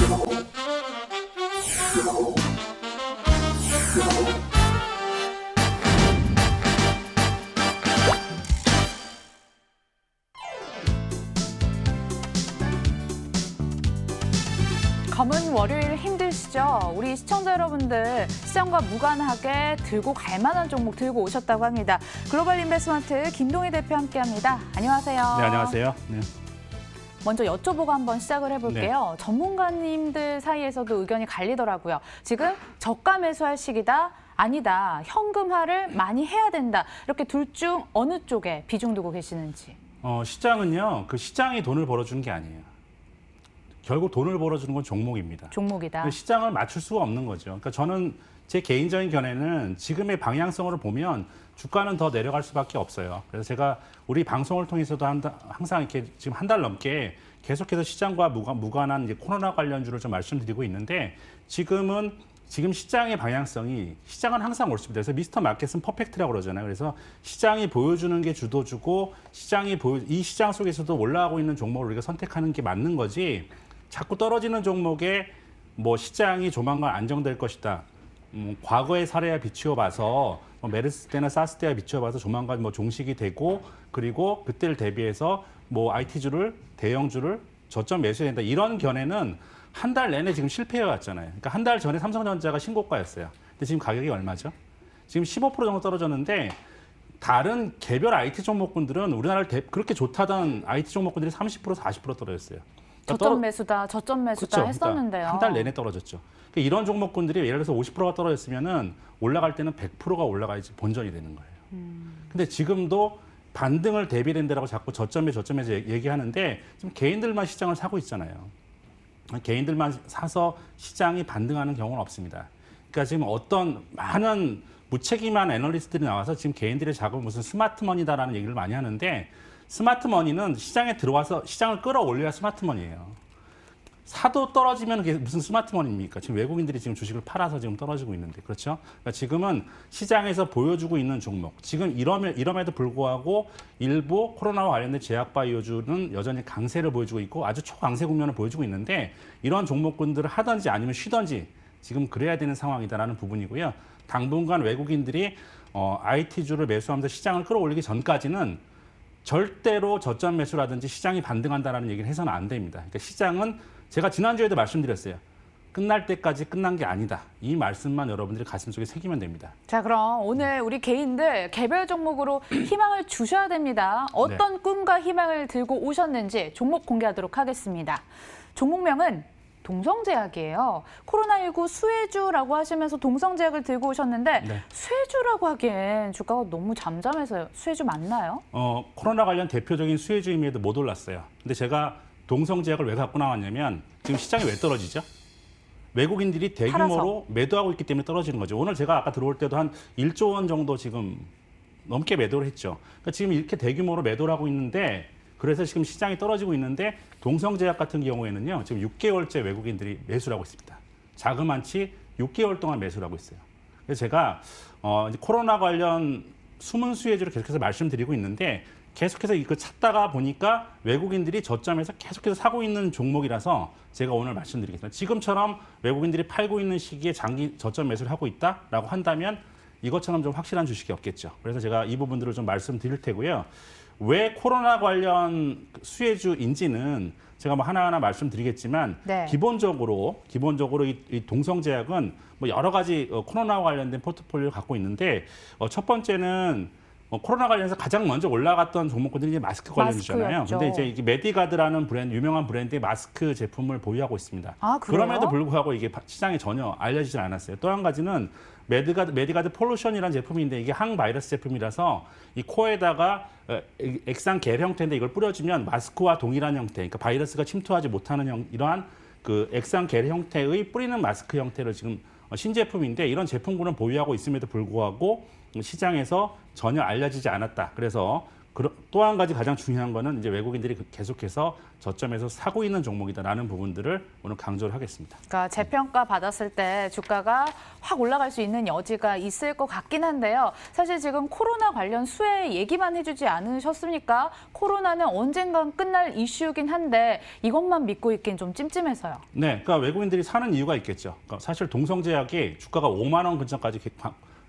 검은 월요일 힘드시죠? 우리 시청자 여러분들 시장과 무관하게 들고 갈 만한 종목 들고 오셨다고 합니다. 글로벌 인베스트먼트 김동희 대표 함께합니다. 안녕하세요. 네, 안녕하세요. 네. 먼저 여쭤보고 한번 시작을 해볼게요. 네. 전문가님들 사이에서도 의견이 갈리더라고요. 지금 저가 매수할 시기다. 아니다. 현금화를 많이 해야 된다. 이렇게 둘 중 어느 쪽에 비중 두고 계시는지. 시장은요. 그 시장이 돈을 벌어주는 게 아니에요. 결국 돈을 벌어주는 건 종목입니다. 종목이다. 그 시장을 맞출 수가 없는 거죠. 그러니까 저는 제 개인적인 견해는 지금의 방향성으로 보면 주가는 더 내려갈 수밖에 없어요. 그래서 제가 우리 방송을 통해서도 항상 이렇게 지금 한 달 넘게 계속해서 시장과 무관한 이제 코로나 관련주를 좀 말씀드리고 있는데 지금 시장의 방향성이 시장은 항상 옳습니다. 그래서 미스터 마켓은 퍼펙트라고 그러잖아요. 그래서 시장이 보여주는 게 주도주고 이 시장 속에서도 올라가고 있는 종목을 우리가 선택하는 게 맞는 거지. 자꾸 떨어지는 종목에 뭐 시장이 조만간 안정될 것이다. 과거의 사례와 비추어 봐서 메르스 때나 사스 때와 비추어 봐서 조만간 뭐 종식이 되고 그리고 그때를 대비해서 뭐 IT주를 대형주를 저점 매수해야 된다. 이런 견해는 한 달 내내 지금 실패해 왔잖아요. 그러니까 한 달 전에 삼성전자가 신고가였어요. 근데 지금 가격이 얼마죠? 지금 15% 정도 떨어졌는데 다른 개별 IT 종목군들은 우리나라를 그렇게 좋다던 IT 종목군들이 30% 40% 떨어졌어요. 저점 매수다, 저점 매수다 그렇죠. 했었는데요. 그러니까 한 달 내내 떨어졌죠. 그러니까 이런 종목군들이 예를 들어서 50%가 떨어졌으면은 올라갈 때는 100%가 올라가야지 본전이 되는 거예요. 근데 지금도 반등을 대비된다라고 자꾸 저점에서 얘기하는데 지금 개인들만 시장을 사고 있잖아요. 개인들만 사서 시장이 반등하는 경우는 없습니다. 그러니까 지금 어떤 많은 무책임한 애널리스트들이 나와서 지금 개인들의 작업은 무슨 스마트머니다라는 얘기를 많이 하는데 스마트머니는 시장에 들어와서 시장을 끌어올려야 스마트머니예요. 사도 떨어지면 그게 무슨 스마트머니입니까? 지금 외국인들이 지금 주식을 팔아서 지금 떨어지고 있는데 그렇죠? 그러니까 지금은 시장에서 보여주고 있는 종목 지금 이럼에도 불구하고 일부 코로나와 관련된 제약바이오주는 여전히 강세를 보여주고 있고 아주 초강세 국면을 보여주고 있는데 이런 종목군들을 하든지 아니면 쉬든지 지금 그래야 되는 상황이다라는 부분이고요. 당분간 외국인들이 IT주를 매수하면서 시장을 끌어올리기 전까지는 절대로 저점 매수라든지 시장이 반등한다라는 얘기를 해서는 안 됩니다. 그러니까 시장은 제가 지난주에도 말씀드렸어요. 끝날 때까지 끝난 게 아니다. 이 말씀만 여러분들이 가슴속에 새기면 됩니다. 자, 그럼 오늘 우리 개인들 개별 종목으로 희망을 주셔야 됩니다. 어떤 네. 꿈과 희망을 들고 오셨는지 종목 공개하도록 하겠습니다. 종목명은 동성제약이에요. 코로나19 수혜주라고 하시면서 동성제약을 들고 오셨는데 네. 수혜주라고 하기엔 주가가 너무 잠잠해서 수혜주 맞나요? 코로나 관련 대표적인 수혜주임에도 못 올랐어요. 근데 제가 동성제약을 왜 갖고 나왔냐면 지금 시장이 왜 떨어지죠? 외국인들이 대규모로 매도하고 있기 때문에 떨어지는 거죠. 오늘 제가 아까 들어올 때도 한 1조 원 정도 지금 넘게 매도를 했죠. 그러니까 지금 이렇게 대규모로 매도를 하고 있는데 그래서 지금 시장이 떨어지고 있는데 동성제약 같은 경우에는요. 지금 6개월째 외국인들이 매수를 하고 있습니다. 자그만치 6개월 동안 매수를 하고 있어요. 그래서 제가 이제 코로나 관련 숨은 수혜주를 계속해서 말씀드리고 있는데 계속해서 이거 찾다가 보니까 외국인들이 저점에서 계속해서 사고 있는 종목이라서 제가 오늘 말씀드리겠습니다. 지금처럼 외국인들이 팔고 있는 시기에 장기 저점 매수를 하고 있다라고 한다면 이것처럼 좀 확실한 주식이 없겠죠. 그래서 제가 이 부분들을 좀 말씀드릴 테고요. 왜 코로나 관련 수혜주인지는 제가 뭐 하나하나 말씀드리겠지만 네. 기본적으로 이 동성제약은 뭐 여러 가지 코로나와 관련된 포트폴리오를 갖고 있는데 첫 번째는 코로나 관련해서 가장 먼저 올라갔던 종목군들이 이제 마스크 관련주잖아요. 마스크였죠. 근데 이제 이게 메디가드라는 브랜드, 유명한 브랜드의 마스크 제품을 보유하고 있습니다. 아, 그래요? 그럼에도 불구하고 이게 시장에 전혀 알려지지 않았어요. 또 한 가지는 메디가드 폴루션이라는 제품인데 이게 항바이러스 제품이라서 이 코에다가 액상 겔 형태인데 이걸 뿌려주면 마스크와 동일한 형태, 그러니까 바이러스가 침투하지 못하는 이러한 그 액상 겔 형태의 뿌리는 마스크 형태를 지금 신제품인데 이런 제품군을 보유하고 있음에도 불구하고 시장에서 전혀 알려지지 않았다. 그래서 또 한 가지 가장 중요한 거는 이제 외국인들이 계속해서 저점에서 사고 있는 종목이다라는 부분들을 오늘 강조를 하겠습니다. 그러니까 재평가 받았을 때 주가가 확 올라갈 수 있는 여지가 있을 것 같긴 한데요. 사실 지금 코로나 관련 수혜 얘기만 해주지 않으셨습니까? 코로나는 언젠간 끝날 이슈이긴 한데 이것만 믿고 있긴 좀 찜찜해서요. 네, 그러니까 외국인들이 사는 이유가 있겠죠. 그러니까 사실 동성제약이 주가가 5만 원 근처까지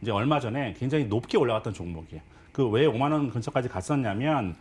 이제 얼마 전에 굉장히 높게 올라갔던 종목이에요. 그 왜 5만 원 근처까지 갔었냐면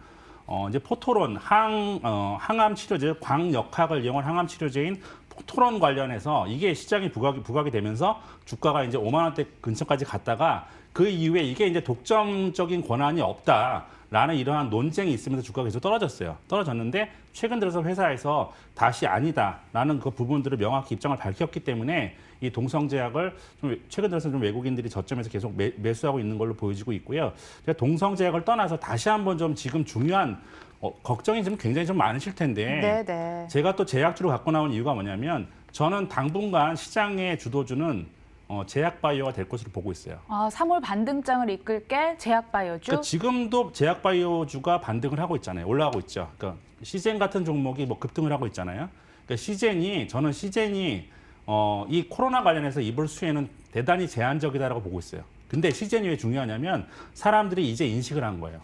이제 포토론 항암 치료제, 광역학을 이용한 항암 치료제인 포토론 관련해서 이게 시장이 부각이 되면서 주가가 이제 5만 원대 근처까지 갔다가 그 이후에 이게 이제 독점적인 권한이 없다라는 이러한 논쟁이 있으면서 주가가 계속 떨어졌어요. 떨어졌는데 최근 들어서 회사에서 다시 아니다라는 그 부분들을 명확히 입장을 밝혔기 때문에 이 동성제약을 좀 최근 들어서 좀 외국인들이 저점에서 계속 매수하고 있는 걸로 보여지고 있고요. 제가 동성제약을 떠나서 다시 한번 좀 지금 중요한 걱정이 좀 굉장히 좀 많으실 텐데 네네. 제가 또 제약주로 갖고 나온 이유가 뭐냐면 저는 당분간 시장의 주도주는 제약바이오가 될 것으로 보고 있어요. 3월 반등장을 이끌 게 제약바이오주? 그러니까 지금도 제약바이오주가 반등을 하고 있잖아요. 올라가고 있죠. 그러니까 시젠 같은 종목이 뭐 급등을 하고 있잖아요. 그러니까 저는 시젠이 이 코로나 관련해서 입을 수혜는 대단히 제한적이다라고 보고 있어요. 근데 시젠이 왜 중요하냐면 사람들이 이제 인식을 한 거예요.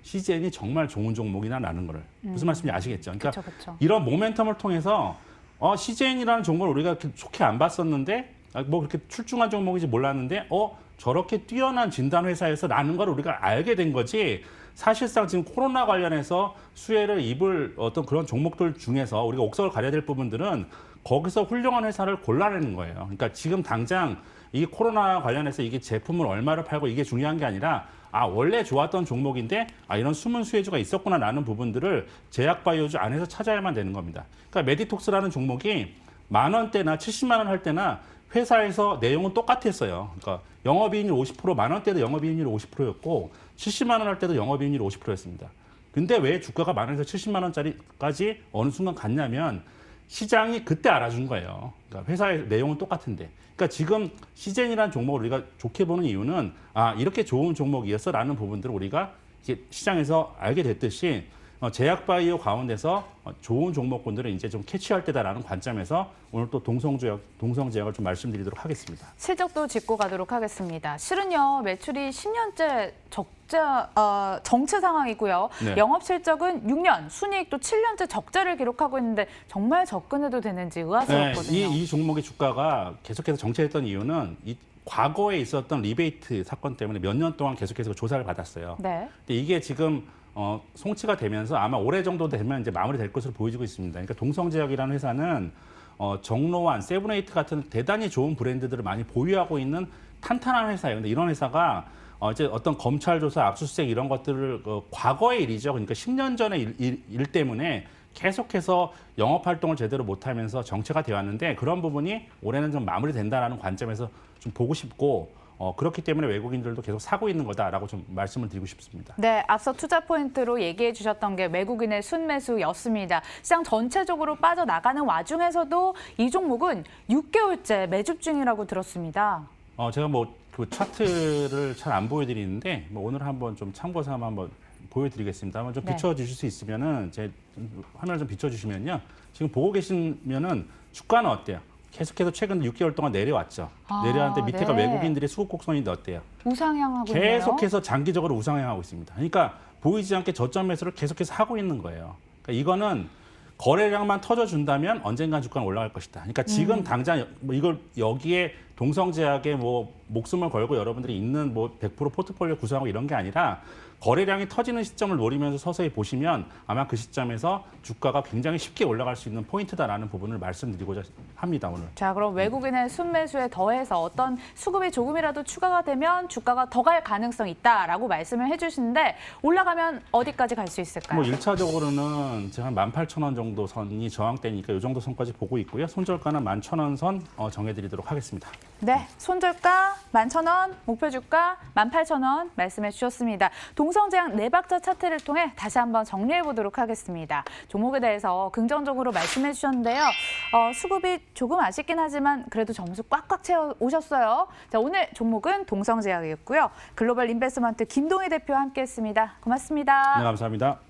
시젠이 정말 좋은 종목이다라는 거를. 무슨 말씀인지 아시겠죠? 그러니까 그쵸. 이런 모멘텀을 통해서 시젠이라는 종목을 우리가 그렇게 좋게 안 봤었는데 뭐 그렇게 출중한 종목인지 몰랐는데 저렇게 뛰어난 진단 회사에서 라는 걸 우리가 알게 된 거지. 사실상 지금 코로나 관련해서 수혜를 입을 어떤 그런 종목들 중에서 우리가 옥석을 가려야 될 부분들은 거기서 훌륭한 회사를 골라내는 거예요. 그러니까 지금 당장 이 코로나 관련해서 이게 제품을 얼마를 팔고 이게 중요한 게 아니라 원래 좋았던 종목인데 이런 숨은 수혜주가 있었구나라는 부분들을 제약바이오주 안에서 찾아야만 되는 겁니다. 그러니까 메디톡스라는 종목이 10,000원대나 70만 원 할 때나 회사에서 내용은 똑같았어요. 그러니까 영업이익률 50%, 10,000원 때도 영업이익률 50%였고 70만 원 할 때도 영업이익률 50%였습니다. 근데 왜 주가가 10,000원에서 70만 원짜리까지 어느 순간 갔냐면 시장이 그때 알아준 거예요. 그러니까 회사의 내용은 똑같은데. 그러니까 지금 시젠이라는 종목을 우리가 좋게 보는 이유는 이렇게 좋은 종목이었어라는 부분들을 우리가 이제 시장에서 알게 됐듯이 제약바이오 가운데서 좋은 종목군들을 이제 좀 캐치할 때다라는 관점에서 오늘 또 동성제약을 좀 말씀드리도록 하겠습니다. 실적도 짚고 가도록 하겠습니다. 실은요, 매출이 10년째 정체 상황이고요. 네. 영업 실적은 6년, 순이익도 7년째 적자를 기록하고 있는데 정말 접근해도 되는지 의아스럽거든요. 이 종목의 주가가 계속해서 정체했던 이유는 과거에 있었던 리베이트 사건 때문에 몇 년 동안 계속해서 조사를 받았어요. 네. 근데 이게 지금 송치가 되면서 아마 올해 정도 되면 이제 마무리될 것으로 보여지고 있습니다. 그러니까 동성제약이라는 회사는 정로완, 세븐에이트 같은 대단히 좋은 브랜드들을 많이 보유하고 있는 탄탄한 회사예요. 근데 이런 회사가 이제 어떤 검찰 조사, 압수수색 이런 것들을 과거의 일이죠. 그러니까 10년 전의 일 때문에 계속해서 영업 활동을 제대로 못하면서 정체가 되어 왔는데 그런 부분이 올해는 좀 마무리된다라는 관점에서 좀 보고 싶고 그렇기 때문에 외국인들도 계속 사고 있는 거다라고 좀 말씀을 드리고 싶습니다. 네, 앞서 투자 포인트로 얘기해 주셨던 게 외국인의 순매수였습니다. 시장 전체적으로 빠져나가는 와중에서도 이 종목은 6개월째 매집 중이라고 들었습니다. 제가 그 차트를 잘 안 보여드리는데 오늘 한번 좀 참고 삼아 한번 보여드리겠습니다. 한번 좀 비춰주실 수 있으면은 제 화면을 좀 비춰주시면요. 지금 보고 계시면은 주가는 어때요? 계속해서 최근 6개월 동안 내려왔죠. 내려왔는데 밑에가 네. 외국인들의 수급 곡선인데 어때요? 우상향하고 있네요. 계속해서 장기적으로 우상향하고 있습니다. 그러니까 보이지 않게 저점 매수를 계속해서 하고 있는 거예요. 그러니까 이거는 거래량만 터져준다면 언젠간 주가는 올라갈 것이다. 그러니까 지금 당장 이걸 여기에 동성제약에 목숨을 걸고 여러분들이 있는 100% 포트폴리오 구성하고 이런 게 아니라 거래량이 터지는 시점을 노리면서 서서히 보시면 아마 그 시점에서 주가가 굉장히 쉽게 올라갈 수 있는 포인트다라는 부분을 말씀드리고자 합니다, 오늘. 자, 그럼 외국인의 순매수에 더해서 어떤 수급이 조금이라도 추가가 되면 주가가 더 갈 가능성이 있다라고 말씀을 해주시는데 올라가면 어디까지 갈 수 있을까요? 1차적으로는 제가 한 18,000원 정도 선이 저항대니까 이 정도 선까지 보고 있고요. 손절가는 11,000원 선 정해드리도록 하겠습니다. 네, 손절가 11,000원, 목표주가 18,000원 말씀해 주셨습니다. 동성제약 4박자 차트를 통해 다시 한번 정리해 보도록 하겠습니다. 종목에 대해서 긍정적으로 말씀해 주셨는데요. 수급이 조금 아쉽긴 하지만 그래도 점수 꽉꽉 채워 오셨어요. 자, 오늘 종목은 동성제약이었고요. 글로벌 인베스트먼트 김동희 대표와 함께했습니다. 고맙습니다. 네, 감사합니다.